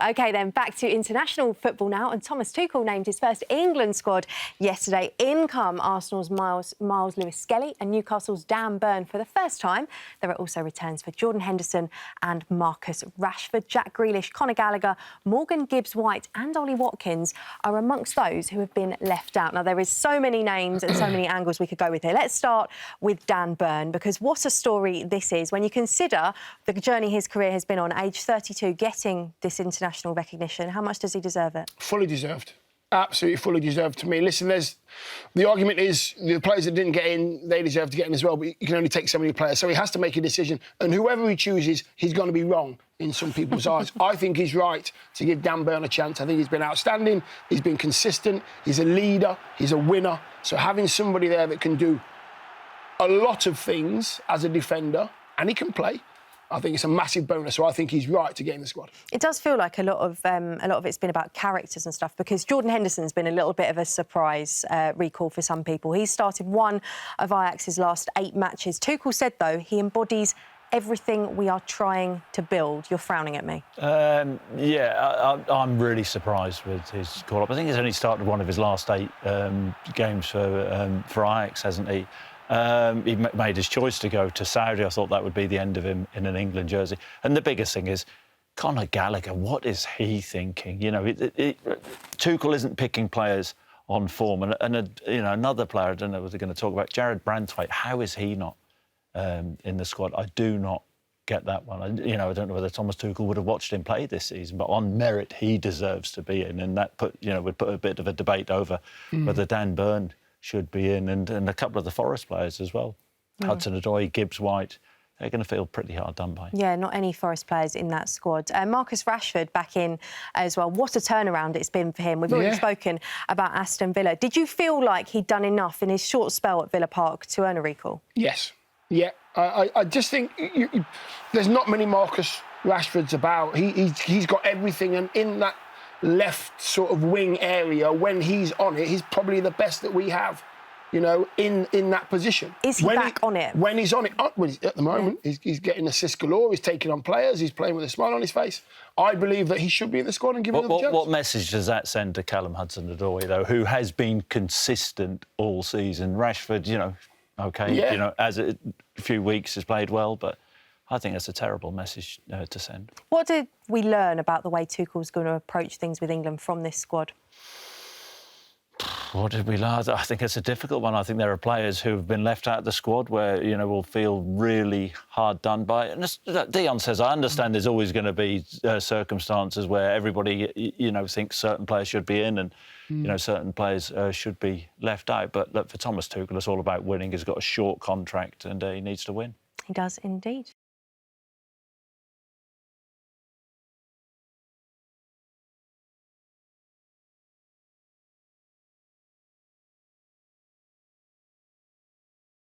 OK, then back to international football now. And Thomas Tuchel named his first England squad yesterday. In come Arsenal's Myles Lewis-Skelly and Newcastle's Dan Burn for the first time. There are also returns for Jordan Henderson and Marcus Rashford. Jack Grealish, Conor Gallagher, Morgan Gibbs-White and Ollie Watkins are amongst those who have been left out. Now, there is so many names and so many angles we could go with here. Let's start with Dan Burn, because what a story this is when you consider the journey his career has been on. Age 32, getting this international recognition. How much does he deserve it? Fully deserved. Absolutely fully deserved to me. Listen, the argument is the players that didn't get in, they deserve to get in as well, but you can only take so many players. So he has to make a decision. And whoever he chooses, he's going to be wrong in some people's eyes. I think he's right to give Dan Burn a chance. I think he's been outstanding. He's been consistent. He's a leader. He's a winner. So having somebody there that can do a lot of things as a defender, and he can play, I think it's a massive bonus, so I think he's right to get in the squad. It does feel like a lot of it's been about characters and stuff, because Jordan Henderson's been a little bit of a surprise recall for some people. He started one of Ajax's last 8 matches. Tuchel said, though, he embodies everything we are trying to build. You're frowning at me. Yeah, I'm really surprised with his call-up. I think he's only started one of his last 8 games for Ajax, hasn't he? He made his choice to go to Saudi. I thought that would be the end of him in an England jersey. And the biggest thing is, Conor Gallagher, what is he thinking? You know, Tuchel isn't picking players on form. And another player, I don't know what they're going to talk about, Jared Branthwaite, how is he not in the squad? I do not get that one. I don't know whether Thomas Tuchel would have watched him play this season, but on merit, he deserves to be in. And that would put a bit of a debate over whether Dan Burn should be in, and a couple of the Forest players as well. Hudson-Odoi, Gibbs-White, they're going to feel pretty hard done by. Yeah, not any Forest players in that squad. Marcus Rashford back in as well. What a turnaround it's been for him. We've already spoken about Aston Villa. Did you feel like he'd done enough in his short spell at Villa Park to earn a recall? Yes. Yeah. I just think there's not many Marcus Rashfords about. He's got everything, and in that left sort of wing area, when he's on it, he's probably the best that we have, in that position. Is he back on it? When he's on it, at the moment, he's getting assists galore, he's taking on players, he's playing with a smile on his face. I believe that he should be in the squad and give him another chance. What message does that send to Callum Hudson-Odoi, though, who has been consistent all season? Rashford, as a few weeks has played well, but I think that's a terrible message to send. What did we learn about the way Tuchel's going to approach things with England from this squad? What did we learn? I think it's a difficult one. I think there are players who have been left out of the squad where, will feel really hard done by. And as Dion says, I understand there's always going to be circumstances where everybody, thinks certain players should be in and, certain players should be left out. But look, for Thomas Tuchel, it's all about winning. He's got a short contract and he needs to win. He does indeed.